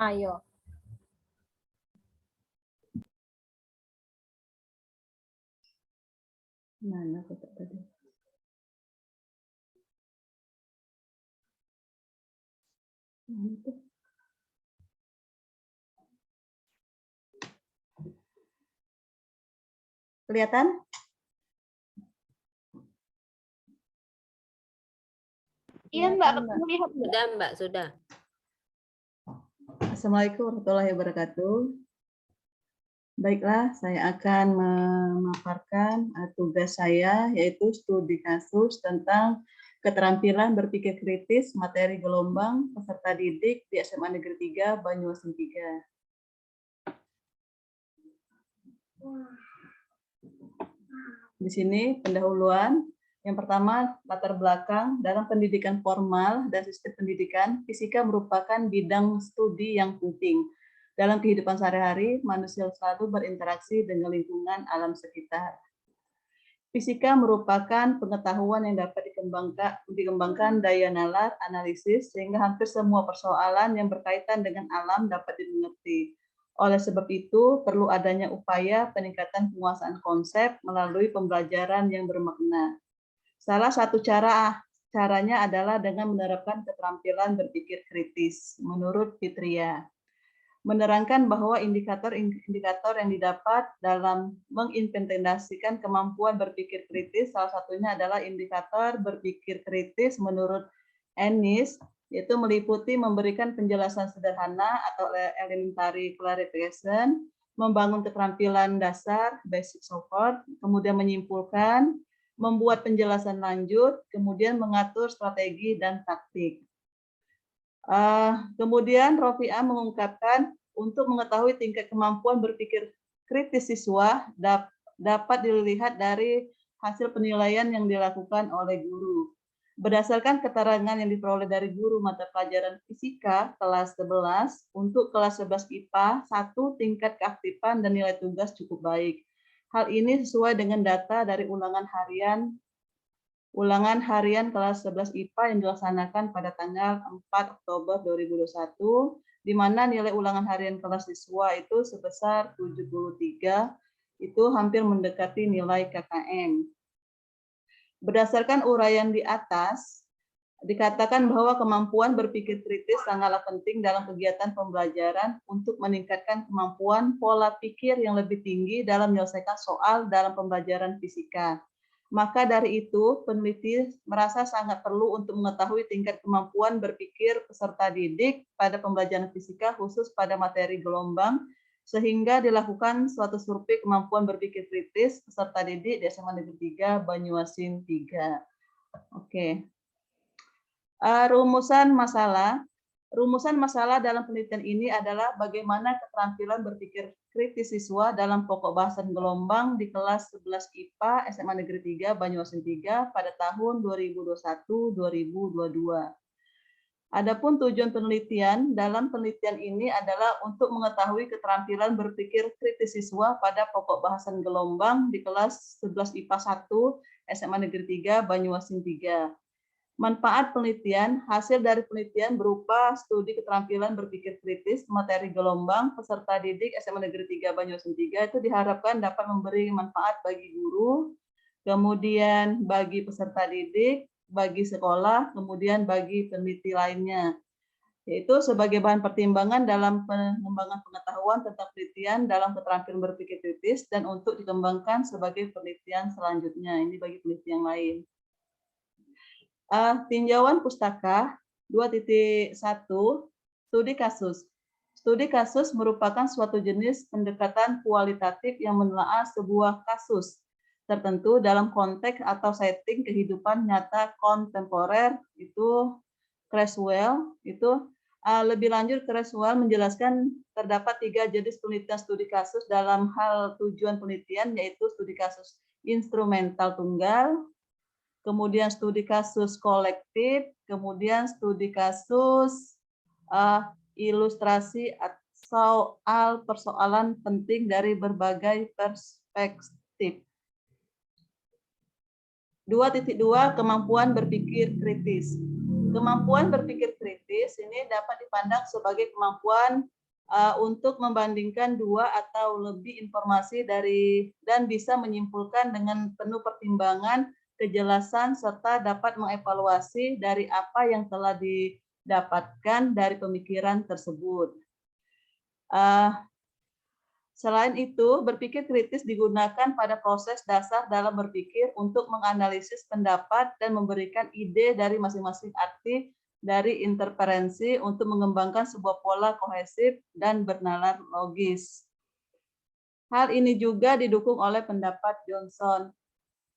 Ayo. Mana kotak tadi? Kelihatan? Iya Mbak, melihat Mbak. Sudah Mbak, sudah. Assalamualaikum warahmatullahi wabarakatuh. Baiklah, saya akan memaparkan tugas saya, yaitu studi kasus tentang keterampilan berpikir kritis materi gelombang peserta didik di SMA Negeri 3 Banyuasin 3. Di sini pendahuluan. Yang pertama, latar belakang dalam pendidikan formal dan sistem pendidikan, fisika merupakan bidang studi yang penting. Dalam kehidupan sehari-hari, manusia selalu berinteraksi dengan lingkungan alam sekitar. Fisika merupakan pengetahuan yang dapat dikembangkan daya nalar, analisis, sehingga hampir semua persoalan yang berkaitan dengan alam dapat dimengerti. Oleh sebab itu, perlu adanya upaya peningkatan penguasaan konsep melalui pembelajaran yang bermakna. Salah satu caranya adalah dengan menerapkan keterampilan berpikir kritis, menurut Fitria. Menerangkan bahwa indikator-indikator yang didapat dalam mengimplementasikan kemampuan berpikir kritis, salah satunya adalah indikator berpikir kritis menurut Ennis, yaitu meliputi memberikan penjelasan sederhana atau elementary clarification, membangun keterampilan dasar, basic support, kemudian menyimpulkan, membuat penjelasan lanjut, kemudian mengatur strategi dan taktik. Kemudian Rofiah mengungkapkan untuk mengetahui tingkat kemampuan berpikir kritis siswa dapat dilihat dari hasil penilaian yang dilakukan oleh guru. Berdasarkan keterangan yang diperoleh dari guru mata pelajaran fisika kelas 11, untuk kelas 11 IPA, 1 tingkat keaktifan dan nilai tugas cukup baik. Hal ini sesuai dengan data dari ulangan harian kelas 11 IPA yang dilaksanakan pada tanggal 4 Oktober 2021, di mana nilai ulangan harian kelas siswa itu sebesar 73, itu hampir mendekati nilai KKM. Berdasarkan uraian di atas, dikatakan bahwa kemampuan berpikir kritis sangatlah penting dalam kegiatan pembelajaran untuk meningkatkan kemampuan pola pikir yang lebih tinggi dalam menyelesaikan soal dalam pembelajaran fisika. Maka dari itu, peneliti merasa sangat perlu untuk mengetahui tingkat kemampuan berpikir peserta didik pada pembelajaran fisika khusus pada materi gelombang, sehingga dilakukan suatu survei kemampuan berpikir kritis peserta didik di SMA Negeri 3 Banyuasin 3. Oke. Rumusan masalah dalam penelitian ini adalah bagaimana keterampilan berpikir kritis siswa dalam pokok bahasan gelombang di kelas 11 IPA SMA Negeri 3 Banyuasin 3 pada tahun 2021-2022. Adapun tujuan penelitian dalam penelitian ini adalah untuk mengetahui keterampilan berpikir kritis siswa pada pokok bahasan gelombang di kelas 11 IPA 1 SMA Negeri 3 Banyuasin 3. Manfaat penelitian, hasil dari penelitian berupa studi keterampilan berpikir kritis materi gelombang peserta didik SMA Negeri 3 Banyuasin 3 itu diharapkan dapat memberi manfaat bagi guru, kemudian bagi peserta didik, bagi sekolah, kemudian bagi peneliti lainnya. Yaitu sebagai bahan pertimbangan dalam pengembangan pengetahuan tentang penelitian dalam keterampilan berpikir kritis dan untuk dikembangkan sebagai penelitian selanjutnya. Ini bagi penelitian lain. Tinjauan pustaka 2.1 studi kasus. Studi kasus merupakan suatu jenis pendekatan kualitatif yang menelaah sebuah kasus tertentu dalam konteks atau setting kehidupan nyata kontemporer. Itu Creswell. Itu lebih lanjut Creswell menjelaskan terdapat 3 jenis penelitian studi kasus dalam hal tujuan penelitian, yaitu studi kasus instrumental tunggal, kemudian studi kasus kolektif, kemudian studi kasus ilustrasi soal persoalan penting dari berbagai perspektif. 2.2 kemampuan berpikir kritis. Kemampuan berpikir kritis ini dapat dipandang sebagai kemampuan untuk membandingkan dua atau lebih informasi dan bisa menyimpulkan dengan penuh pertimbangan, kejelasan, serta dapat mengevaluasi dari apa yang telah didapatkan dari pemikiran tersebut. Selain itu, berpikir kritis digunakan pada proses dasar dalam berpikir untuk menganalisis pendapat dan memberikan ide dari masing-masing arti dari interferensi untuk mengembangkan sebuah pola kohesif dan bernalar logis. Hal ini juga didukung oleh pendapat Johnson,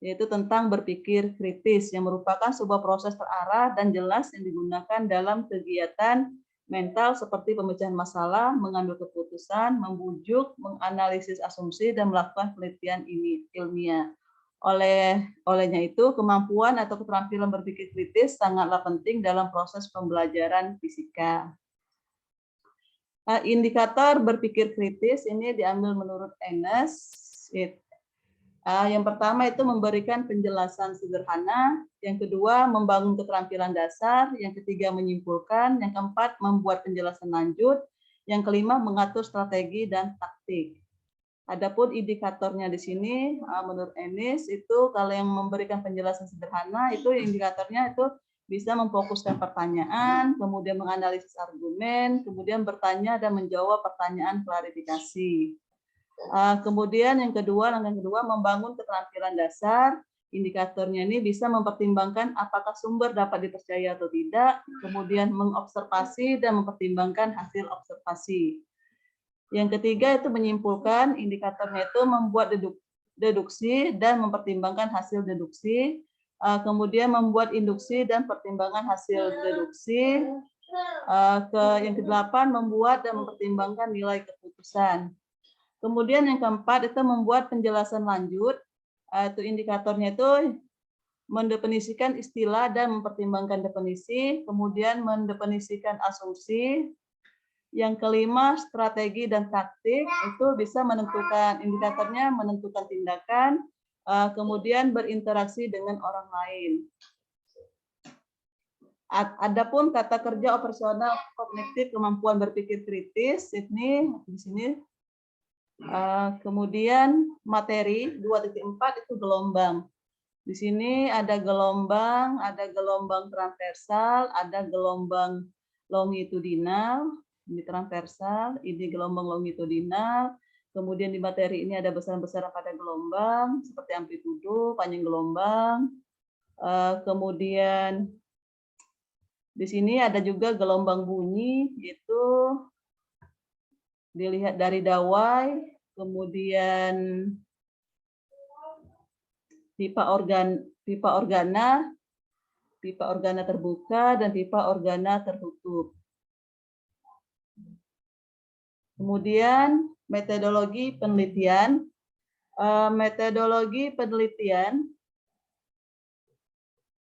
yaitu tentang berpikir kritis, yang merupakan sebuah proses terarah dan jelas yang digunakan dalam kegiatan mental seperti pemecahan masalah, mengambil keputusan, membujuk, menganalisis asumsi, dan melakukan penelitian ilmiah. Olehnya itu, kemampuan atau keterampilan berpikir kritis sangatlah penting dalam proses pembelajaran fisika. Indikator berpikir kritis ini diambil menurut Enes. Yang pertama itu memberikan penjelasan sederhana, yang kedua membangun keterampilan dasar, yang ketiga menyimpulkan, yang keempat membuat penjelasan lanjut, yang kelima mengatur strategi dan taktik. Adapun indikatornya di sini menurut Enes itu kalau yang memberikan penjelasan sederhana itu indikatornya itu bisa memfokuskan pertanyaan, kemudian menganalisis argumen, kemudian bertanya dan menjawab pertanyaan klarifikasi. Kemudian yang kedua, langkah kedua membangun keterampilan dasar. Indikatornya ini bisa mempertimbangkan apakah sumber dapat dipercaya atau tidak, kemudian mengobservasi dan mempertimbangkan hasil observasi. Yang ketiga itu menyimpulkan, indikatornya itu membuat deduksi dan mempertimbangkan hasil deduksi, kemudian membuat induksi dan pertimbangan hasil deduksi. Yang kedelapan membuat dan mempertimbangkan nilai keputusan. Kemudian yang keempat itu membuat penjelasan lanjut, itu indikatornya itu mendefinisikan istilah dan mempertimbangkan definisi, kemudian mendefinisikan asumsi. Yang kelima strategi dan taktik itu bisa menentukan, indikatornya menentukan tindakan, kemudian berinteraksi dengan orang lain. Adapun kata kerja operasional kognitif kemampuan berpikir kritis ini di sini. Kemudian materi 2.4 itu gelombang. Di sini ada gelombang transversal, ada gelombang longitudinal, ini transversal, ini gelombang longitudinal. Kemudian di materi ini ada besaran-besaran pada gelombang, seperti amplitudo, panjang gelombang. Kemudian di sini ada juga gelombang bunyi, yaitu dilihat dari dawai, kemudian pipa organa terbuka dan pipa organa tertutup. Kemudian metodologi penelitian. Metodologi penelitian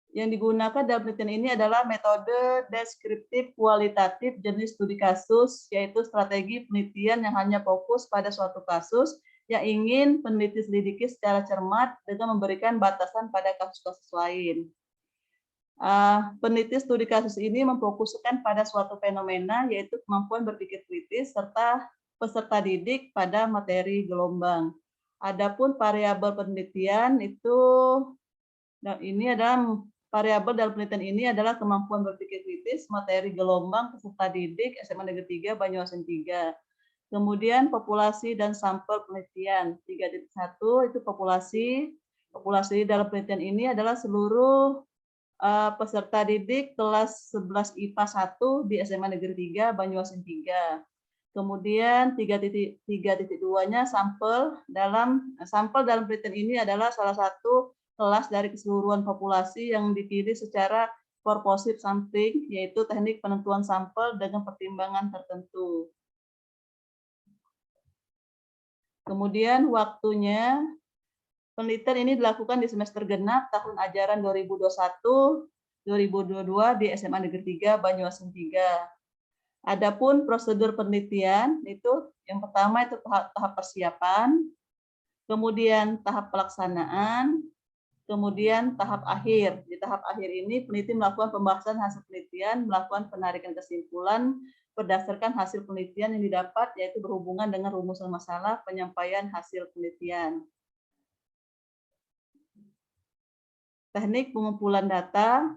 yang digunakan dalam penelitian ini adalah metode deskriptif kualitatif jenis studi kasus, yaitu strategi penelitian yang hanya fokus pada suatu kasus yang ingin peneliti selidiki secara cermat dengan memberikan batasan pada kasus-kasus lain. Peneliti studi kasus ini memfokuskan pada suatu fenomena, yaitu kemampuan berpikir kritis serta peserta didik pada materi gelombang. Adapun variabel penelitian itu, ini adalah variabel dalam penelitian ini adalah kemampuan berpikir kritis, materi gelombang, peserta didik, SMA Negeri 3, Banyuasin 3. Kemudian populasi dan sampel penelitian. 3.1 itu populasi. Populasi dalam penelitian ini adalah seluruh peserta didik kelas 11 IPA 1 di SMA Negeri 3, Banyuasin 3. Kemudian 3.2-nya sampel dalam penelitian ini adalah salah satu kelas dari keseluruhan populasi yang dipilih secara purposive sampling, yaitu teknik penentuan sampel dengan pertimbangan tertentu. Kemudian waktunya, penelitian ini dilakukan di semester genap tahun ajaran 2021-2022 di SMA Negeri 3, Banyuasin 3. Adapun prosedur penelitian itu yang pertama itu tahap persiapan, kemudian tahap pelaksanaan, kemudian tahap akhir. Di tahap akhir ini peneliti melakukan pembahasan hasil penelitian, melakukan penarikan kesimpulan berdasarkan hasil penelitian yang didapat, yaitu berhubungan dengan rumusan masalah, penyampaian hasil penelitian. Teknik pengumpulan data.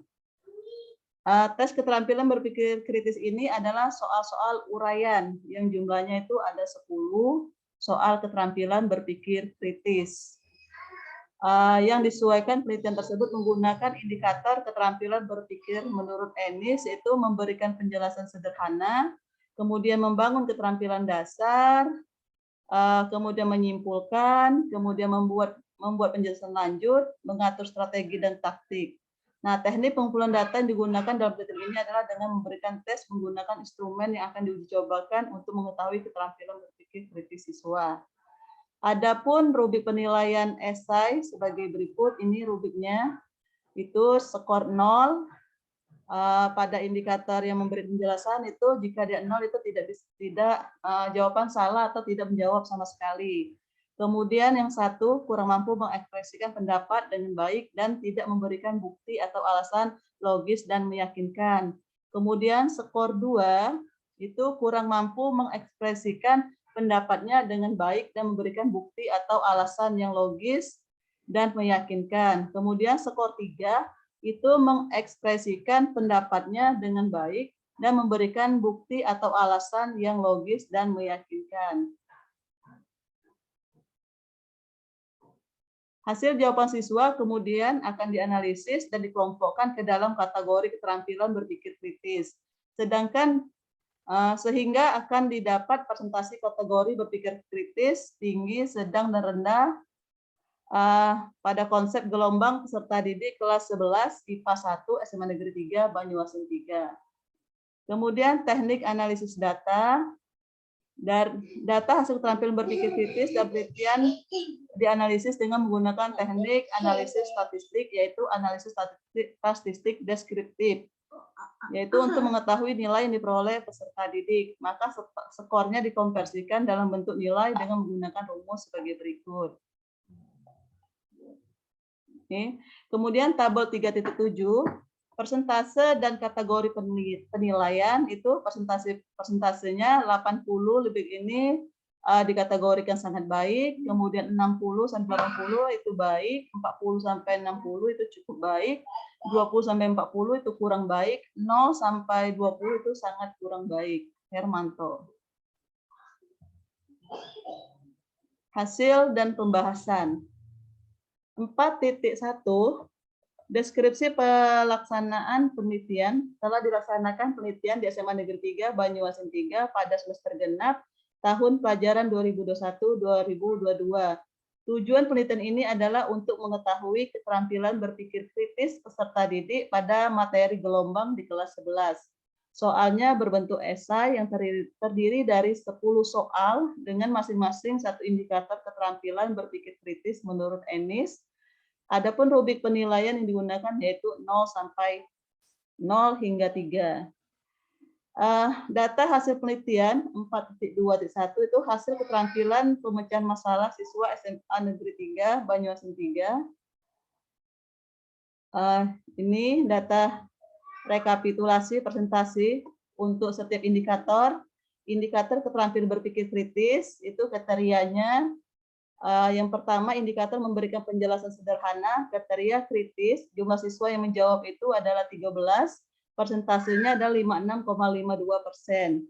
Tes keterampilan berpikir kritis ini adalah soal-soal uraian yang jumlahnya itu ada 10 soal keterampilan berpikir kritis. Yang disesuaikan penelitian tersebut menggunakan indikator keterampilan berpikir menurut Ennis, yaitu memberikan penjelasan sederhana, kemudian membangun keterampilan dasar, kemudian menyimpulkan, kemudian membuat penjelasan lanjut, mengatur strategi dan taktik. Nah, teknik pengumpulan data yang digunakan dalam penelitian ini adalah dengan memberikan tes menggunakan instrumen yang akan diuji cobakan untuk mengetahui keterampilan berpikir kritis siswa. Adapun rubrik penilaian esai sebagai berikut, ini rubriknya itu skor 0 pada indikator yang memberi penjelasan itu jika dia 0 itu tidak jawaban salah atau tidak menjawab sama sekali. Kemudian yang 1 kurang mampu mengekspresikan pendapat dengan baik dan tidak memberikan bukti atau alasan logis dan meyakinkan. Kemudian skor 2 itu kurang mampu mengekspresikan pendapatnya dengan baik dan memberikan bukti atau alasan yang logis dan meyakinkan. Kemudian skor 3 itu mengekspresikan pendapatnya dengan baik dan memberikan bukti atau alasan yang logis dan meyakinkan. Hasil jawaban siswa kemudian akan dianalisis dan dikelompokkan ke dalam kategori keterampilan berpikir kritis. Sedangkan sehingga akan didapat presentasi kategori berpikir kritis, tinggi, sedang, dan rendah pada konsep gelombang peserta didik kelas 11 IPA 1 SMA Negeri 3 Banyuasin 3. Kemudian teknik analisis data. Data hasil keterampilan berpikir kritis dan penelitian dianalisis dengan menggunakan teknik analisis statistik, yaitu analisis statistik deskriptif, yaitu untuk mengetahui nilai yang diperoleh peserta didik. Maka skornya dikonversikan dalam bentuk nilai dengan menggunakan rumus sebagai berikut. Oke. Kemudian tabel 3.7, persentase dan kategori penilaian itu persentasenya 80 lebih ini dikategorikan sangat baik, kemudian 60 sampai 80 itu baik, 40 sampai 60 itu cukup baik, 20 sampai 40 itu kurang baik, 0 sampai 20 itu sangat kurang baik. Hermanto. Hasil dan pembahasan. 4.1 deskripsi pelaksanaan penelitian. Telah dilaksanakan penelitian di SMA Negeri 3 Banyuasin 3 pada semester genap tahun pelajaran 2021-2022. Tujuan penelitian ini adalah untuk mengetahui keterampilan berpikir kritis peserta didik pada materi gelombang di kelas 11. Soalnya berbentuk esai yang terdiri dari 10 soal dengan masing-masing satu indikator keterampilan berpikir kritis menurut Ennis. Adapun rubrik penilaian yang digunakan yaitu 0 sampai 0 hingga 3. Data hasil penelitian 4.2.1 itu hasil keterampilan pemecahan masalah siswa SMA Negeri 3 Banyuasin 3. Ini data rekapitulasi presentasi untuk setiap indikator. Indikator keterampilan berpikir kritis itu kriterianya. Yang pertama, indikator memberikan penjelasan sederhana, kriteria kritis, jumlah siswa yang menjawab itu adalah 13, persentasenya adalah 56,52%.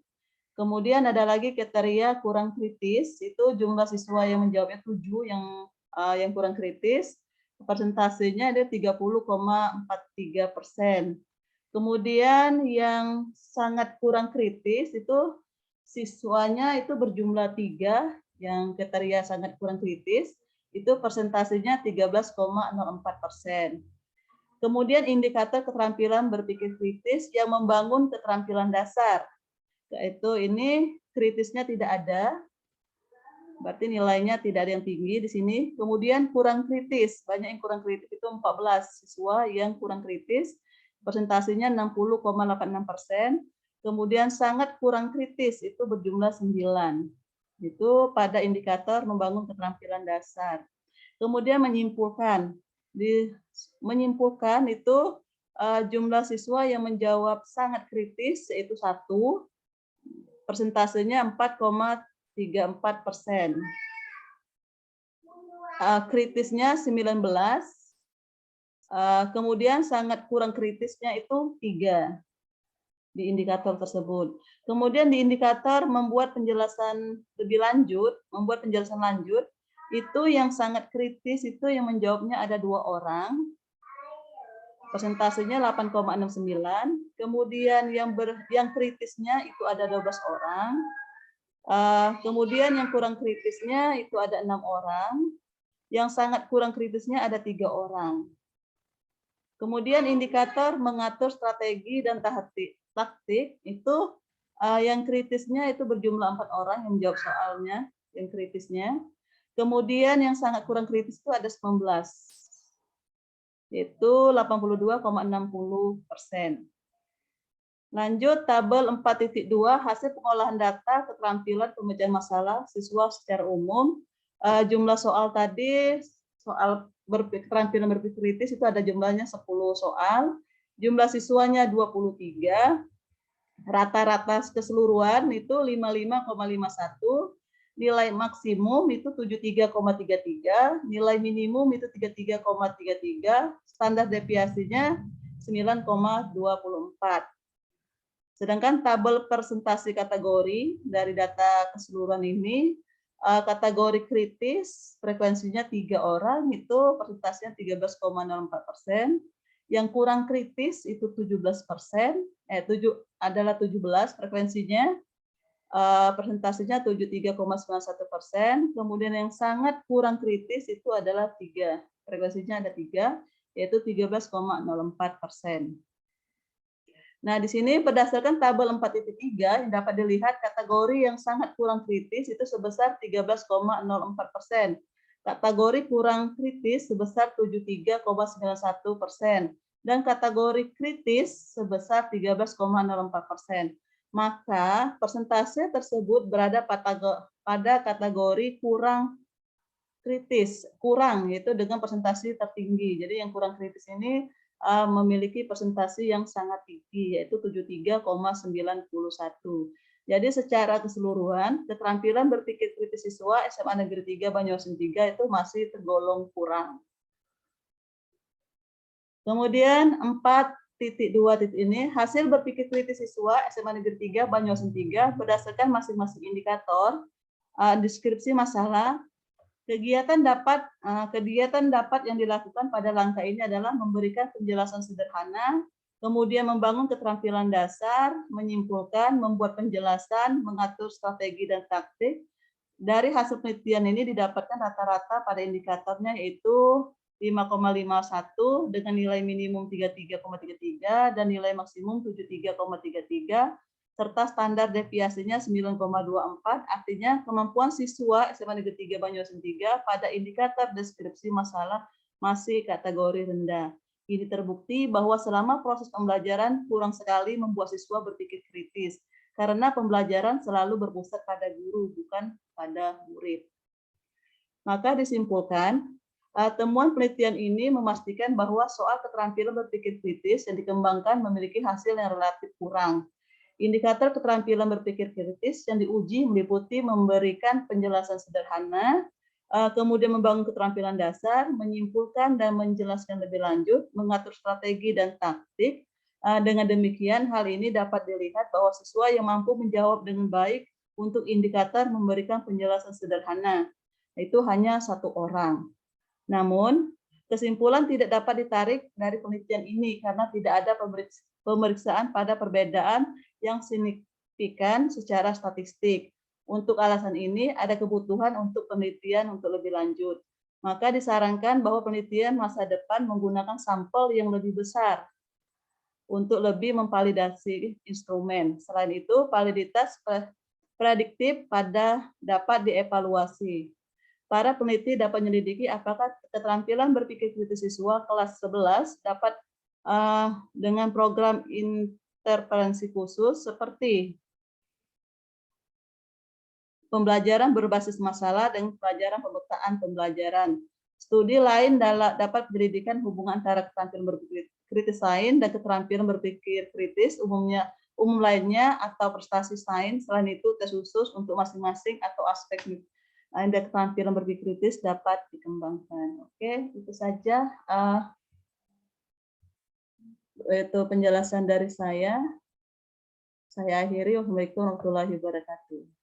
Kemudian ada lagi kriteria kurang kritis, itu jumlah siswa yang menjawabnya 7 yang kurang kritis, persentasenya ada 30,43%. Kemudian yang sangat kurang kritis itu siswanya itu berjumlah 3, yang kriteria sangat kurang kritis, itu persentasenya 13,04%. Kemudian indikator keterampilan berpikir kritis yang membangun keterampilan dasar, yaitu ini kritisnya tidak ada, berarti nilainya tidak ada yang tinggi di sini. Kemudian kurang kritis, banyak yang kurang kritis, itu 14 siswa yang kurang kritis, persentasenya 60,86%. Kemudian sangat kurang kritis, itu berjumlah 9. Itu pada indikator membangun keterampilan dasar. Kemudian menyimpulkan. menyimpulkan itu jumlah siswa yang menjawab sangat kritis yaitu 1, persentasenya 4,34%. Kritisnya 19, kemudian sangat kurang kritisnya itu 3 di indikator tersebut. Kemudian di indikator membuat penjelasan lebih lanjut, itu yang sangat kritis itu yang menjawabnya ada 2 orang, persentasenya 8,69. Kemudian yang kritisnya itu ada 12 orang. Kemudian yang kurang kritisnya itu ada 6 orang. Yang sangat kurang kritisnya ada 3 orang. Kemudian indikator mengatur strategi dan taktik itu yang kritisnya itu berjumlah 4 orang yang menjawab soalnya, yang kritisnya. Kemudian yang sangat kurang kritis itu ada 19, yaitu 82,60%. Lanjut tabel 4.2 hasil pengolahan data keterampilan pemecahan masalah siswa secara umum. Jumlah soal tadi, soal keterampilan berpikir kritis itu ada jumlahnya 10 soal. Jumlah siswanya 23. Rata-rata keseluruhan itu 55,51. Nilai maksimum itu 73,33. Nilai minimum itu 33,33. Standar deviasinya 9,24. Sedangkan tabel presentasi kategori dari data keseluruhan ini, kategori kritis frekuensinya 3 orang itu persentasenya 13,04%, yang kurang kritis itu 17%, adalah 17 frekuensinya, persentasenya 73,91%, kemudian yang sangat kurang kritis itu adalah 3, frekuensinya ada 3, yaitu 13,04%. Nah, di sini berdasarkan tabel 4.3 yang dapat dilihat kategori yang sangat kurang kritis itu sebesar 13,04%. Kategori kurang kritis sebesar 73,91%. Dan kategori kritis sebesar 13,04%. Maka persentase tersebut berada pada kategori kurang kritis, yaitu dengan persentase tertinggi. Jadi yang kurang kritis ini memiliki persentase yang sangat tinggi, yaitu 73,91. Jadi secara keseluruhan, keterampilan berpikir kritis siswa SMA Negeri 3 Banyuasin 3 itu masih tergolong kurang. Kemudian 4.2 ini, hasil berpikir kritis siswa SMA Negeri 3 Banyuasin 3 berdasarkan masing-masing indikator, deskripsi masalah. Kegiatan dapat yang dilakukan pada langkah ini adalah memberikan penjelasan sederhana, kemudian membangun keterampilan dasar, menyimpulkan, membuat penjelasan, mengatur strategi dan taktik. Dari hasil penelitian ini didapatkan rata-rata pada indikatornya yaitu 5,51 dengan nilai minimum 33,33 dan nilai maksimum 73,33. Serta standar deviasinya 9,24, artinya kemampuan siswa SMA Negeri 3 Banyuasin 3 pada indikator deskripsi masalah masih kategori rendah. Ini terbukti bahwa selama proses pembelajaran kurang sekali membuat siswa berpikir kritis, karena pembelajaran selalu berpusat pada guru, bukan pada murid. Maka disimpulkan, temuan penelitian ini memastikan bahwa soal keterampilan berpikir kritis yang dikembangkan memiliki hasil yang relatif kurang. Indikator keterampilan berpikir kritis yang diuji meliputi memberikan penjelasan sederhana, kemudian membangun keterampilan dasar, menyimpulkan dan menjelaskan lebih lanjut, mengatur strategi dan taktik. Dengan demikian, hal ini dapat dilihat bahwa siswa yang mampu menjawab dengan baik untuk indikator memberikan penjelasan sederhana, itu hanya 1 orang. Namun, kesimpulan tidak dapat ditarik dari penelitian ini karena tidak ada pemeriksaan pada perbedaan yang signifikan secara statistik. Untuk alasan ini, ada kebutuhan untuk penelitian untuk lebih lanjut. Maka disarankan bahwa penelitian masa depan menggunakan sampel yang lebih besar untuk lebih memvalidasi instrumen. Selain itu, validitas prediktif dapat dievaluasi. Para peneliti dapat menyelidiki apakah keterampilan berpikir kritis siswa kelas 11 dapat dengan program intervensi khusus seperti pembelajaran berbasis masalah dan pembelajaran pembetaan pembelajaran. Studi lain dapat menjadikan hubungan antara keterampilan berpikir kritis sains dan keterampilan berpikir kritis umum lainnya atau prestasi sains. Selain itu, tes khusus untuk masing-masing atau aspek lain dari keterampilan berpikir kritis dapat dikembangkan. Oke, itu saja itu penjelasan dari saya. Saya akhiri. Wassalamualaikum warahmatullahi wabarakatuh.